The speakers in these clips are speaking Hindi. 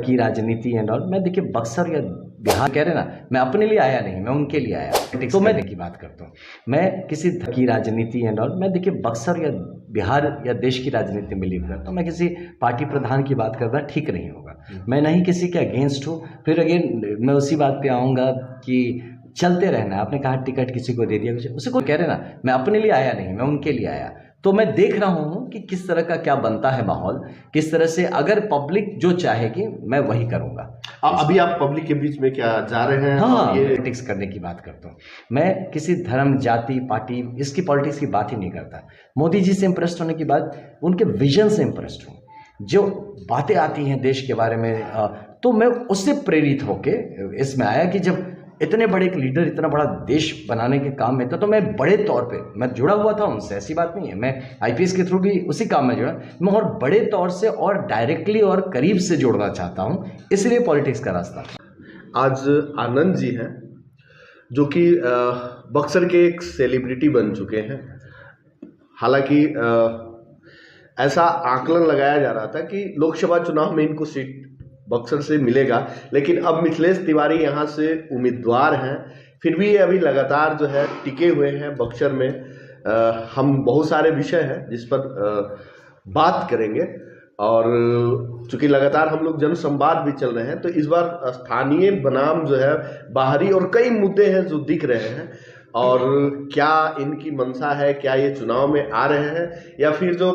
की राजनीति एंड ऑल। मैं देखिए बक्सर या बिहार कह रहे ना, मैं अपने लिए आया नहीं, मैं उनके लिए आया। तो मैं की बात करता हूँ, मैं किसी की राजनीति एंड ऑल। मैं देखिए बक्सर या बिहार या देश की राजनीति में बिलीव करता हूँ। मैं किसी पार्टी प्रधान की बात करना ठीक नहीं होगा। मैं नहीं किसी के अगेंस्ट हूँ। फिर अगेन मैं उसी बात पे आऊँगा कि चलते रहना है। आपने कहा टिकट किसी को दे दिया, उसे कोई कह रहे ना, मैं अपने लिए आया नहीं, मैं उनके लिए आया। तो मैं देख रहा हूँ कि किस तरह का क्या बनता है माहौल, किस तरह से अगर पब्लिक जो चाहेगी मैं वही करूँगा। अभी आप पब्लिक के बीच में क्या जा रहे हैं? हाँ, ये पॉलिटिक्स करने की बात करता हूँ। मैं किसी धर्म, जाति, पार्टी, इसकी पॉलिटिक्स की बात ही नहीं करता। मोदी जी से इम्प्रेस्ड होने की बाद उनके विजन से इम्प्रेस्ड हूँ। जो बातें आती हैं देश के बारे में, तो मैं उससे प्रेरित होके इसमें आया कि जब इतने बड़े एक लीडर इतना बड़ा देश बनाने के काम में था, तो मैं बड़े तौर पे मैं जुड़ा हुआ था उनसे, ऐसी बात नहीं है। मैं आईपीएस के थ्रू भी उसी काम में जुड़ा, मैं और बड़े तौर से और डायरेक्टली और करीब से जोड़ना चाहता हूँ, इसलिए पॉलिटिक्स का रास्ता। आज आनंद जी हैं जो कि बक्सर के एक सेलिब्रिटी बन चुके हैं। हालांकि ऐसा आकलन लगाया जा रहा था कि लोकसभा चुनाव में इनको सीट बक्सर से मिलेगा, लेकिन अब मिथिलेश तिवारी यहाँ से उम्मीदवार हैं। फिर भी ये अभी लगातार जो है टिके हुए हैं बक्सर में। हम बहुत सारे विषय हैं जिस पर बात करेंगे, और चूंकि लगातार हम लोग जन संवाद भी चल रहे हैं, तो इस बार स्थानीय बनाम जो है बाहरी और कई मुद्दे हैं जो दिख रहे हैं। और क्या इनकी मंशा है, क्या ये चुनाव में आ रहे हैं या फिर जो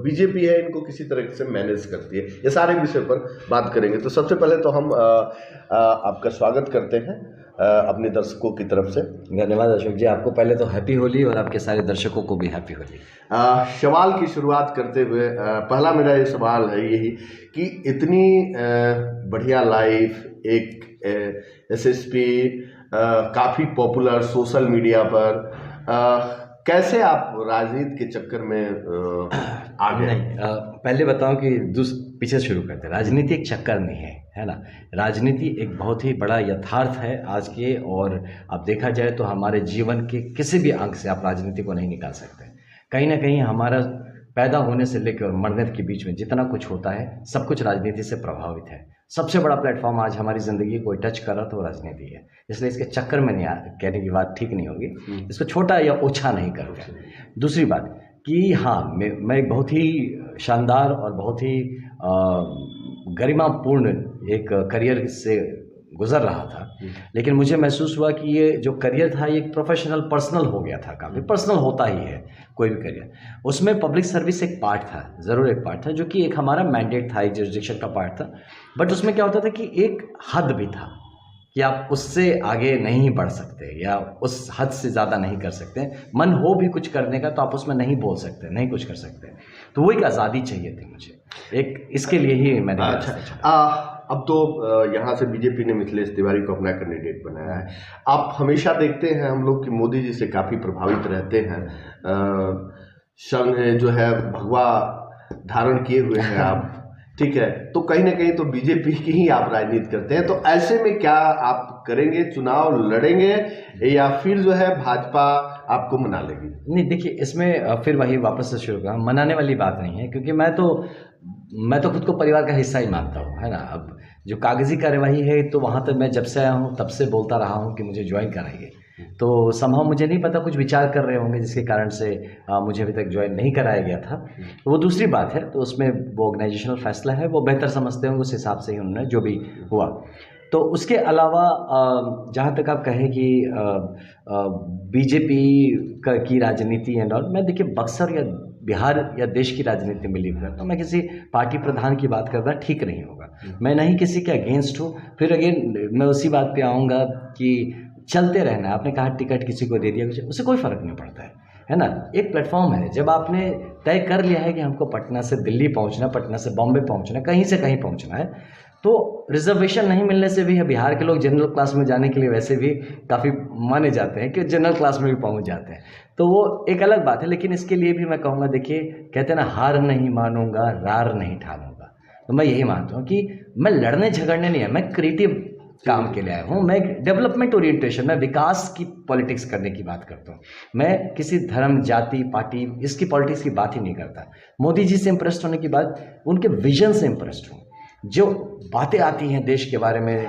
बीजेपी है इनको किसी तरह से मैनेज करती है, ये सारे विषय पर बात करेंगे। तो सबसे पहले तो हम आपका स्वागत करते हैं अपने दर्शकों की तरफ से। धन्यवाद अशोक जी, आपको पहले तो हैप्पी होली और आपके सारे दर्शकों को भी हैप्पी होली। सवाल की शुरुआत करते हुए पहला मेरा ये सवाल है यही कि इतनी बढ़िया लाइफ, एक एसएसपी, काफ़ी पॉपुलर सोशल मीडिया पर, कैसे आप राजनीति के चक्कर में आ गए? नहीं, पहले बताऊं कि पीछे शुरू करते हैं। राजनीति एक चक्कर नहीं है ना। राजनीति एक बहुत ही बड़ा यथार्थ है आज के, और अब देखा जाए तो हमारे जीवन के किसी भी अंग से आप राजनीति को नहीं निकाल सकते। कहीं ना कहीं हमारा पैदा होने से लेकर और मरने के बीच में जितना कुछ होता है सब कुछ राजनीति से प्रभावित है। सबसे बड़ा प्लेटफॉर्म आज हमारी ज़िंदगी को टच कर रहा तो राजनीति है, इसलिए इसके चक्कर में नहीं कहने की बात ठीक नहीं होगी, इसको छोटा या ओछा नहीं करूँगा। दूसरी बात कि हाँ, मैं एक बहुत ही शानदार और बहुत ही गरिमापूर्ण एक करियर से गुजर रहा था, लेकिन मुझे महसूस हुआ कि ये जो करियर था ये एक प्रोफेशनल पर्सनल हो गया था। काफ़ी पर्सनल होता ही है कोई भी करियर, उसमें पब्लिक सर्विस एक पार्ट था, ज़रूर एक पार्ट था, जो कि एक हमारा मैंडेट था, एक जुरिसडिक्शन का पार्ट था। बट उसमें क्या होता था कि एक हद भी था कि आप उससे आगे नहीं बढ़ सकते या उस हद से ज़्यादा नहीं कर सकते। मन हो भी कुछ करने का तो आप उसमें नहीं बोल सकते, नहीं कुछ कर सकते। तो वो एक आज़ादी चाहिए थी मुझे, एक इसके लिए ही मैंने अब तो यहाँ से बीजेपी ने मिथिलेश तिवारी को अपना कैंडिडेट बनाया है। आप हमेशा देखते हैं हम लोग कि मोदी जी से काफ़ी प्रभावित रहते हैं। संघ जो है भगवा धारण किए हुए हैं आप, ठीक है, तो कहीं ना कहीं तो बीजेपी की ही आप राजनीति करते हैं। तो ऐसे में क्या आप करेंगे, चुनाव लड़ेंगे या फिर जो है भाजपा आपको मना लेगी? नहीं, देखिए इसमें फिर वही वापस से शुरू करा, मनाने वाली बात नहीं है, क्योंकि मैं तो खुद को परिवार का हिस्सा ही मानता हूँ, है ना। अब जो कागजी कार्यवाही है तो वहाँ तक मैं जब से आया हूँ तब से बोलता रहा हूँ कि मुझे ज्वाइन कराइए। तो संभव मुझे नहीं पता, कुछ विचार कर रहे होंगे जिसके कारण से मुझे अभी तक ज्वाइन नहीं कराया गया था, तो वो दूसरी बात है। तो उसमें वो ऑर्गेनाइजेशनल फैसला है, वो बेहतर समझते होंगे, उस हिसाब से ही उन्होंने जो भी हुआ। तो उसके अलावा जहाँ तक आप कहें कि बीजेपी की राजनीति एंड ऑल, मैं देखिए बक्सर या बिहार या देश की राजनीति में बिलीव करता हूँ। मैं किसी पार्टी प्रधान की बात करना ठीक नहीं होगा। मैं नहीं किसी के अगेंस्ट हूँ। फिर अगेन मैं उसी बात पे आऊँगा कि चलते रहना है। आपने कहा टिकट किसी को दे दिया, उससे कोई फ़र्क नहीं पड़ता है ना। एक प्लेटफॉर्म है, जब आपने तय कर लिया है कि हमको पटना से दिल्ली पहुँचना, पटना से बॉम्बे पहुँचना, कहीं से कहीं पहुँचना है, तो रिजर्वेशन नहीं मिलने से भी बिहार के लोग जनरल क्लास में जाने के लिए वैसे भी काफ़ी माने जाते हैं कि जनरल क्लास में भी पहुंच जाते हैं, तो वो एक अलग बात है। लेकिन इसके लिए भी मैं कहूँगा, देखिए कहते हैं ना, हार नहीं मानूंगा, रार नहीं ठानूंगा। तो मैं यही मानता हूँ कि मैं लड़ने झगड़ने नहीं है, मैं क्रिएटिव काम के लिए आया हूँ। मैं डेवलपमेंट ओरिएंटेशन, मैं विकास की पॉलिटिक्स करने की बात करता हूँ। मैं किसी धर्म, जाति, पार्टी, इसकी पॉलिटिक्स की बात ही नहीं करता। मोदी जी से इम्प्रेस्ड होने के बाद उनके विजन से इम्प्रेस्ड हूँ। जो बातें आती हैं देश के बारे में,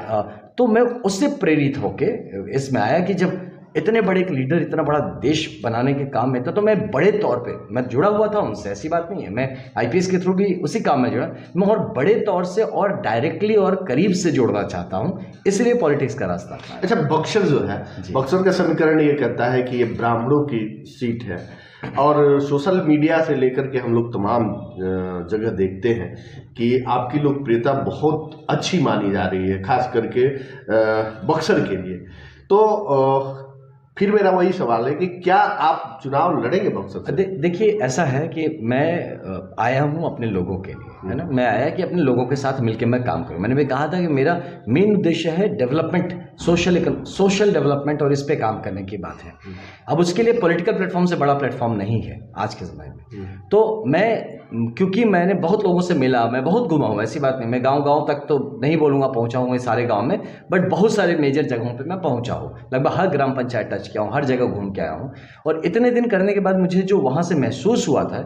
तो मैं उससे प्रेरित होके इसमें आया कि जब इतने बड़े एक लीडर इतना बड़ा देश बनाने के काम में था, तो मैं बड़े तौर पे मैं जुड़ा हुआ था उनसे, ऐसी बात नहीं है। मैं आईपीएस के थ्रू भी उसी काम में जुड़ा, मैं और बड़े तौर से और डायरेक्टली और करीब से जोड़ना चाहता हूं, इसलिए पॉलिटिक्स का रास्ता। अच्छा, बक्सर जो है, बक्सर का समीकरण ये कहता है कि ये ब्राह्मणों की सीट है, और सोशल मीडिया से लेकर के हम लोग तमाम जगह देखते हैं कि आपकी लोकप्रियता बहुत अच्छी मानी जा रही है, खास करके बक्सर के लिए। तो फिर मेरा वही सवाल है कि क्या आप चुनाव लड़ेंगे बक्सर से? देखिए, ऐसा है कि मैं आया हूं अपने लोगों के लिए, है ना। मैं आया कि अपने लोगों के साथ मिलकर मैं काम करूं। मैंने भी कहा था कि मेरा मेन उद्देश्य है डेवलपमेंट, सोशल डेवलपमेंट, और इस पे काम करने की बात है। अब उसके लिए पॉलिटिकल प्लेटफॉर्म से बड़ा प्लेटफॉर्म नहीं है आज के समय में। तो मैं, क्योंकि मैंने बहुत लोगों से मिला, मैं बहुत घुमा हूँ, ऐसी बात नहीं, मैं गांव तक तो नहीं बोलूँगा पहुँचा हूँ सारे गांव में, बट बहुत सारे मेजर जगहों पे मैं पहुँचा हूँ, लगभग हर ग्राम पंचायत टच किया हूँ, हर जगह घूम के आया हूँ। और इतने दिन करने के बाद मुझे जो वहाँ से महसूस हुआ था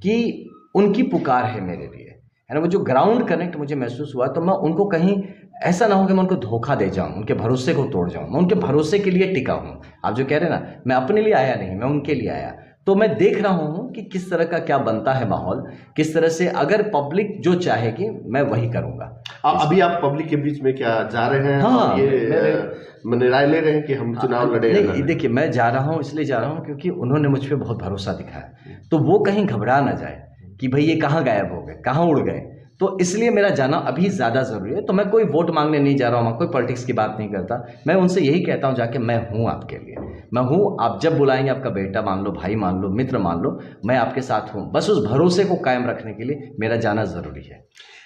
कि उनकी पुकार है मेरे लिए, है ना, वो जो ग्राउंड कनेक्ट मुझे महसूस हुआ, तो मैं उनको कहीं ऐसा ना हो कि मैं उनको धोखा दे जाऊं, उनके भरोसे को तोड़ जाऊं। मैं उनके भरोसे के लिए टिका हूं। आप जो कह रहे हैं ना, मैं अपने लिए आया नहीं, मैं उनके लिए आया। तो मैं देख रहा हूं कि किस तरह का क्या बनता है माहौल, किस तरह से अगर पब्लिक जो चाहेगी मैं वही करूंगा। अभी आप पब्लिक के बीच में क्या जा रहे हैं? हाँ, ये राय ले रहे हैं कि हम चुनाव लड़े? नहीं, देखिए, मैं जा रहा हूँ, इसलिए जा रहा हूँ क्योंकि उन्होंने मुझ पर बहुत भरोसा दिखाया, तो वो कहीं घबरा ना जाए कि भाई ये कहाँ गायब हो गए, कहाँ उड़ गए। तो इसलिए मेरा जाना अभी ज़्यादा ज़रूरी है। तो मैं कोई वोट मांगने नहीं जा रहा हूँ, कोई पॉलिटिक्स की बात नहीं करता। मैं उनसे यही कहता हूँ जाके, मैं हूँ आपके लिए, मैं हूँ। आप जब बुलाएंगे, आपका बेटा मान लो, भाई मान लो, मित्र मान लो, मैं आपके साथ हूँ। बस उस भरोसे को कायम रखने के लिए मेरा जाना ज़रूरी है।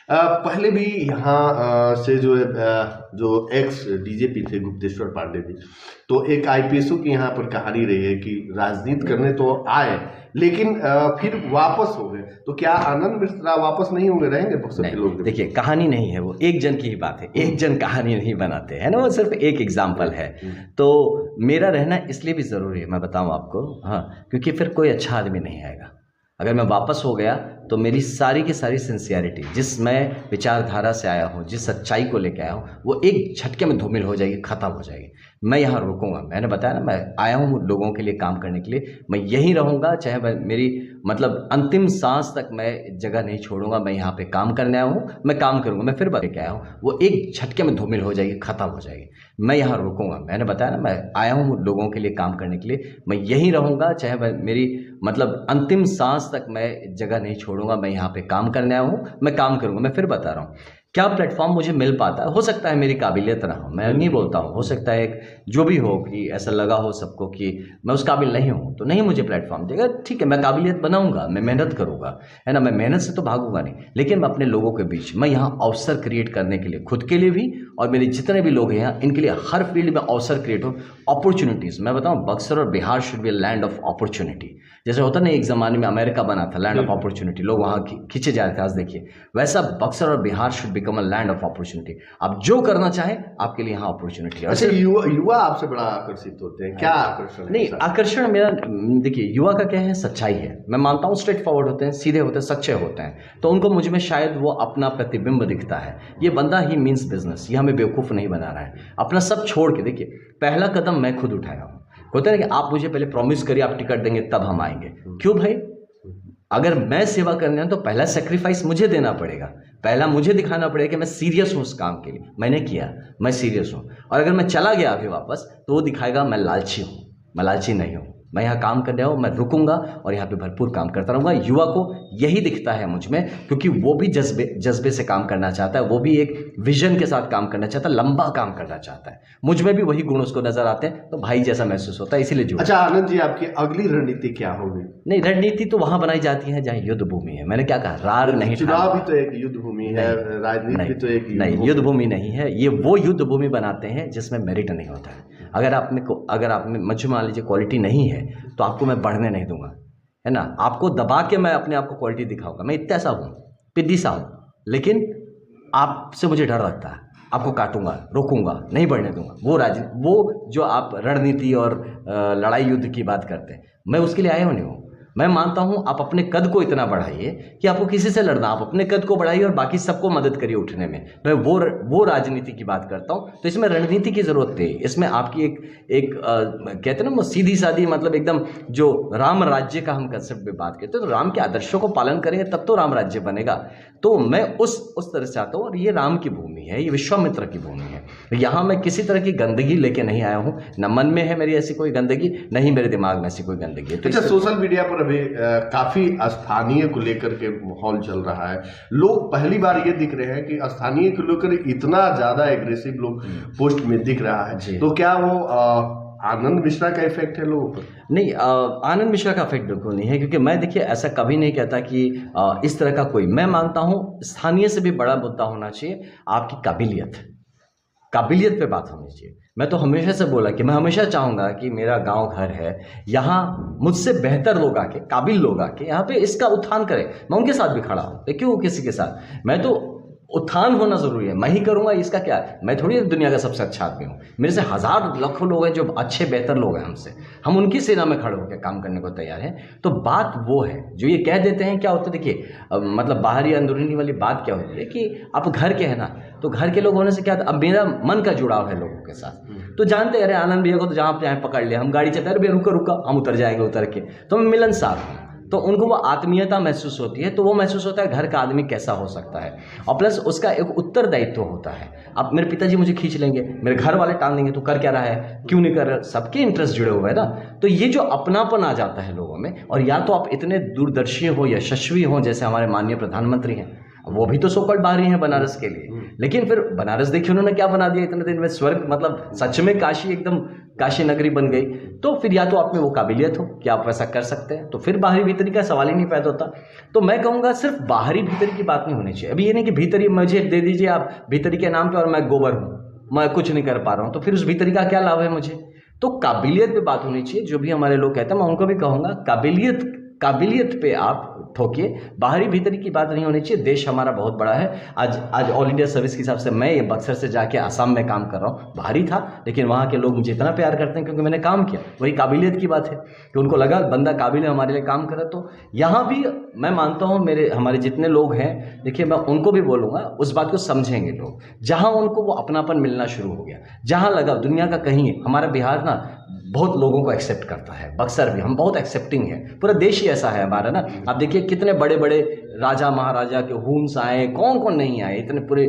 पहले भी यहाँ से जो एक्स डीजीपी थे गुप्तेश्वर पांडे जी, तो एक आईपीएसओ की यहाँ पर कहानी रही है कि राजनीति करने तो आए लेकिन फिर वापस हो गए। तो क्या आनंद मिश्रा वापस नहीं होंगे, रहेंगे बक्सर के लोग? देखिए, कहानी नहीं है, वो एक जन की ही बात है, एक जन कहानी नहीं बनाते है ना, वो सिर्फ एक एग्जाम्पल है। तो मेरा रहना इसलिए भी ज़रूरी है, मैं बताऊँ आपको, हाँ, क्योंकि फिर कोई अच्छा आदमी नहीं आएगा। अगर मैं वापस हो गया तो मेरी सारी की सारी सिंसियरिटी, जिस मैं विचारधारा से आया हूँ, जिस सच्चाई को लेकर आया हूँ, वो एक झटके में धूमिल हो जाएगी, ख़त्म हो जाएगी। मैं यहाँ रुकूंगा। मैंने बताया ना, मैं आया हूँ लोगों के लिए काम करने के लिए, मैं यहीं रहूँगा, चाहे मेरी मतलब अंतिम सांस तक मैं जगह नहीं छोड़ूंगा। मैं यहाँ पे काम करने आया हूँ, मैं काम करूँगा। मैं फिर बता के आया हूँ, वो एक झटके में धूमिल हो जाएगी, ख़त्म हो जाएगी। मैं यहाँ रुकूंगा। मैंने बताया ना, मैं आया हूँ लोगों के लिए काम करने के लिए, मैं यहीं रहूँगा, चाहे मेरी मतलब अंतिम सांस तक मैं जगह नहीं छोड़ूंगा। मैं यहाँ पे काम करने आया हूँ, मैं काम करूँगा। मैं फिर बता रहा हूँ, क्या प्लेटफॉर्म मुझे मिल पाता है, हो सकता है मेरी काबिलियत ना हो, मैं नहीं बोलता हूँ, हो सकता है जो भी हो कि ऐसा लगा हो सबको कि मैं उस काबिल नहीं हूँ, तो नहीं मुझे प्लेटफॉर्म देगा, ठीक है, मैं काबिलियत बनाऊंगा, मैं मेहनत करूंगा, है ना, मैं मेहनत से तो भागूंगा नहीं, लेकिन मैं अपने लोगों के बीच, मैं यहाँ अवसर क्रिएट करने के लिए, खुद के लिए भी और मेरे जितने भी लोग हैं यहाँ, इनके लिए हर फील्ड में अवसर क्रिएट हो, अपॉर्चुनिटीज़। मैं बताऊँ, बक्सर और Bihar should be land of opportunity. जैसे होता ना, एक ज़माने में अमेरिका बना था लैंड ऑफ अपॉर्चुनिटी, लोग वहाँ खींचे जा रहे थे, आज देखिए वैसा बक्सर और Bihar should become a land of opportunity. आप जो करना चाहें, आपके लिए यहाँ अपॉर्चुनिटी है। अच्छा, युवा आपसे बड़ा आकर्षित होते हैं, क्या आकर्षण? नहीं, आकर्षण मेरा, देखिए, युवा का क्या है, सच्चाई है। मैं मानता हूँ स्ट्रेट फॉरवर्ड होते हैं, सीधे होते हैं, सच्चे होते हैं, तो उनको मुझ में शायद वो अपना प्रतिबिंब दिखता है। ये बंदा ही मीन्स बिजनेस, ये हमें बेवकूफ़ नहीं बना रहा है। अपना सब छोड़ के, देखिए, पहला कदम मैं खुद उठाया हूँ। होता है ना कि आप मुझे पहले प्रॉमिस करिए आप टिकट देंगे तब हम आएंगे। क्यों भाई? अगर मैं सेवा करने तो पहला सेक्रीफाइस मुझे देना पड़ेगा, पहला मुझे दिखाना पड़ेगा कि मैं सीरियस हूँ उस काम के लिए। मैंने किया, मैं सीरियस हूँ। और अगर मैं चला गया अभी वापस, तो वो दिखाएगा मैं लालची हूँ। मैं लालची नहीं हूँ, मैं यहाँ काम करने आऊँ, मैं रुकूंगा और यहाँ पे भरपूर काम करता रहूँगा। युवा को यही दिखता है मुझ में, क्योंकि वो भी जज्बे से काम करना चाहता है, वो भी एक विजन के साथ काम करना चाहता है, लंबा काम करना चाहता है। मुझ में भी वही गुण उसको नजर आते हैं, तो भाई जैसा महसूस होता है, इसीलिए जुड़ा। अच्छा आनंद जी, आपकी अगली रणनीति क्या होगी? नहीं, रणनीति तो वहां बनाई जाती है जहाँ युद्ध भूमि है। मैंने क्या कहा, रार नहीं, चुनाव भी तो एक युद्ध भूमि है, राजनीति भी तो एक नहीं, युद्ध भूमि नहीं है। ये वो युद्ध भूमि बनाते हैं जिसमें मेरिट नहीं होता है। अगर आप में मुझे मान लीजिए क्वालिटी नहीं है, तो आपको मैं बढ़ने नहीं दूंगा, है ना। आपको दबा के मैं अपने आप को क्वालिटी दिखाऊंगा। मैं इतना सा हूँ, पिद्दी सा हूँ, लेकिन आपसे मुझे डर लगता है, आपको काटूंगा, रोकूंगा, नहीं बढ़ने दूंगा। वो जो आप रणनीति और लड़ाई युद्ध की बात करते हैं, मैं उसके लिए आया हूँ नहीं हूँ। मैं मानता हूं आप अपने कद को इतना बढ़ाइए कि आपको किसी से लड़ना, आप अपने कद को बढ़ाइए और बाकी सबको मदद करिए उठने में। मैं वो राजनीति की बात करता हूं। तो इसमें रणनीति की जरूरत है, इसमें आपकी एक कहते हैं ना वो सीधी सादी, मतलब एकदम जो राम राज्य का हम कंसेप्ट में बात करते हैं, तो राम के आदर्शों को पालन करेंगे तब तो राम राज्य बनेगा। तो मैं उस तरह से आता हूँ। और ये राम की भूमि है, ये विश्वामित्र की भूमि है। यहाँ मैं किसी तरह की गंदगी लेके नहीं आया हूँ, न मन में है मेरी ऐसी कोई गंदगी, नहीं मेरे दिमाग में ऐसी कोई गंदगी है। तो अच्छा, सोशल मीडिया पर अभी काफी स्थानीय को लेकर के माहौल चल रहा है। लोग पहली बार ये दिख रहे हैं कि स्थानीय को लेकर इतना ज्यादा एग्रेसिव लोग पोस्ट में दिख रहा है। तो क्या वो आनंद मिश्रा का इफेक्ट है लोगों पर? नहीं, आनंद मिश्रा का इफेक्ट बिल्कुल नहीं है, क्योंकि मैं देखिए ऐसा कभी नहीं कहता कि इस तरह का कोई, मैं मानता हूँ स्थानीय से भी बड़ा मुद्दा होना चाहिए आपकी काबिलियत पे बात होनी चाहिए। मैं तो हमेशा से बोला कि मैं हमेशा चाहूँगा कि मेरा गांव घर है, यहाँ मुझसे बेहतर लोग आके, काबिल लोग आके यहाँ पे इसका उत्थान करें। मैं उनके साथ भी खड़ा हूँ, क्यों किसी के साथ, मैं तो उत्थान होना जरूरी है, मैं ही करूंगा इसका क्या है। मैं थोड़ी दुनिया का सबसे अच्छा आदमी हूँ, मेरे से हजार लाखों लोग हैं जो अच्छे बेहतर लोग हैं हमसे, हम उनकी सेना में खड़े होकर काम करने को तैयार हैं। तो बात वो है जो ये कह देते हैं, क्या होता है देखिए, मतलब बाहरी अंदरूनी वाली बात क्या होती है कि आप घर के हैं ना, तो घर के लोग होने से क्या, अब मेरा मन का जुड़ाव है लोगों के साथ, तो जानते हैं अरे आनंद भैया को तो जहाँ पे पकड़ लिया, हम गाड़ी चलते हैं, अरे भैया रुका हम उतर जाएंगे, उतर के तो मैं मिलनसार हूँ, तो उनको वो आत्मीयता महसूस होती है। तो वो महसूस होता है घर का आदमी कैसा हो सकता है, और प्लस उसका एक उत्तरदायित्व होता है। अब मेरे पिताजी मुझे खींच लेंगे, मेरे घर वाले टाल देंगे, तो कर क्या रहा है, क्यों नहीं कर रहा, सबके इंटरेस्ट जुड़े हुए हैं ना। तो ये जो अपनापन आ जाता है लोगों में, और या तो आप इतने दूरदर्शी हो, यशस्वी हो, जैसे हमारे माननीय प्रधानमंत्री हैं, वो भी तो सोकल्ड बाहरी हैं बनारस के लिए, लेकिन फिर बनारस देखिए उन्होंने क्या बना दिया इतने दिन में, स्वर्ग, मतलब सच में काशी, एकदम काशी नगरी बन गई। तो फिर या तो आप में वो काबिलियत हो कि आप वैसा कर सकते हैं, तो फिर बाहरी भीतरी का सवाल ही नहीं पैदा होता। तो मैं कहूँगा सिर्फ बाहरी भीतरी की बात नहीं होनी चाहिए। अभी ये नहीं कि भीतरी मुझे दे दीजिए आप भीतरी के नाम पे और मैं गोबर हूँ, मैं कुछ नहीं कर पा रहा हूँ, तो फिर उस भीतरी का क्या लाभ है मुझे। तो काबिलियत पे बात होनी चाहिए। जो भी हमारे लोग कहते हैं, मैं उनको भी कहूँगा काबिलियत पे आप ठोकिए, बाहरी भीतरी की बात नहीं होनी चाहिए। देश हमारा बहुत बड़ा है। आज ऑल इंडिया सर्विस के हिसाब से मैं ये बक्सर से जाके आसाम में काम कर रहा हूँ, बाहरी था, लेकिन वहाँ के लोग मुझे इतना प्यार करते हैं क्योंकि मैंने काम किया। वही काबिलियत की बात है कि उनको लगा बंदा काबिल है, हमारे लिए काम करे। तो यहाँ भी मैं मानता हूँ हमारे जितने लोग हैं, देखिए मैं उनको भी बोलूँगा, उस बात को समझेंगे लोग। जहाँ उनको वो अपनापन मिलना शुरू हो गया, जहाँ लगा दुनिया का कहीं, हमारा बिहार ना बहुत लोगों को एक्सेप्ट करता है, बक्सर भी, हम बहुत एक्सेप्टिंग है, पूरा देश ही ऐसा है हमारा ना। आप देखिए कितने बड़े बड़े राजा महाराजा के हुम्स आए, कौन कौन नहीं आए, इतने पूरे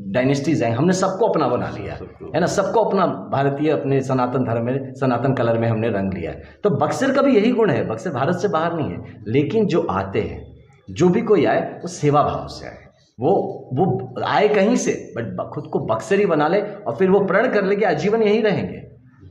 डायनेस्टीज आए, हमने सबको अपना बना लिया है ना, सबको अपना भारतीय, अपने सनातन धर्म में, सनातन कलर में हमने रंग लिया है। तो बक्सर का भी यही गुण है, बक्सर भारत से बाहर नहीं है, लेकिन जो आते हैं, जो भी कोई आए वो सेवा भाव से आए, वो आए कहीं से, बट खुद को बक्सरी बना ले और फिर वो प्रण कर ले कि आजीवन यहीं रहेंगे।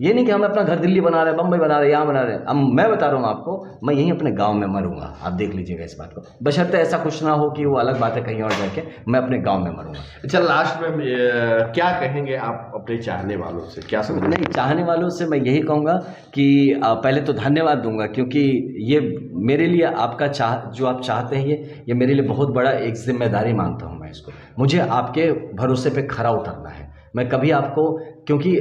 ये नहीं कि हम अपना घर दिल्ली बना रहे हैं, बम्बई बना रहे हैं, यहाँ बना रहे हैं। अब मैं बता रहा हूँ आपको, मैं यहीं अपने गांव में मरूंगा, आप देख लीजिएगा इस बात को, बशर्ते ऐसा कुछ ना हो कि वो अलग बात है कहीं और जाके, मैं अपने गांव में मरूंगा। अच्छा, लास्ट में क्या कहेंगे आप अपने चाहने वालों से, क्या समझ? नहीं, चाहने वालों से मैं यही कहूँगा कि पहले तो धन्यवाद दूंगा, क्योंकि ये मेरे लिए आपका जो आप चाहते हैं, ये मेरे लिए बहुत बड़ा एक जिम्मेदारी मानता हूँ मैं इसको। मुझे आपके भरोसे पे खरा उतरना है। मैं कभी आपको, क्योंकि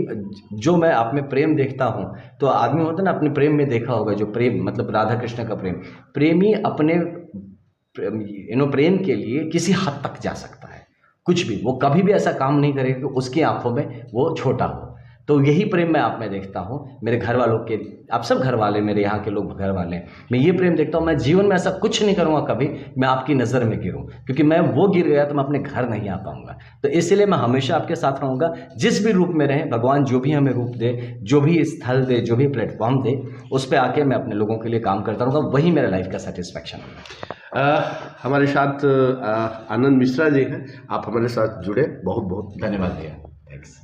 जो मैं आप में प्रेम देखता हूँ, तो आदमी होता है ना, अपने प्रेम में देखा होगा, जो प्रेम मतलब राधा कृष्ण का प्रेम, प्रेमी अपने प्रेम के लिए किसी हद तक जा सकता है, कुछ भी, वो कभी भी ऐसा काम नहीं करेगा कि उसकी आंखों में वो छोटा हो। तो यही प्रेम मैं आप में देखता हूँ, मेरे घर वालों के, आप सब घर वाले, मेरे यहाँ के लोग घर वाले, मैं ये प्रेम देखता हूँ। मैं जीवन में ऐसा कुछ नहीं करूँगा कभी मैं आपकी नज़र में गिरूँ, क्योंकि मैं वो गिर गया तो मैं अपने घर नहीं आ पाऊँगा। तो इसलिए मैं हमेशा आपके साथ रहूँगा, जिस भी रूप में रहें, भगवान जो भी हमें रूप दे, जो भी स्थल दे, जो भी प्लेटफॉर्म दे, उस पर आके मैं अपने लोगों के लिए काम करता रहूँगा, वही मेरा लाइफ का सेटिस्फैक्शन होगा। हमारे साथ आनंद मिश्रा जी हैं, आप हमारे साथ जुड़े, बहुत बहुत धन्यवाद भैया, थैंक्स।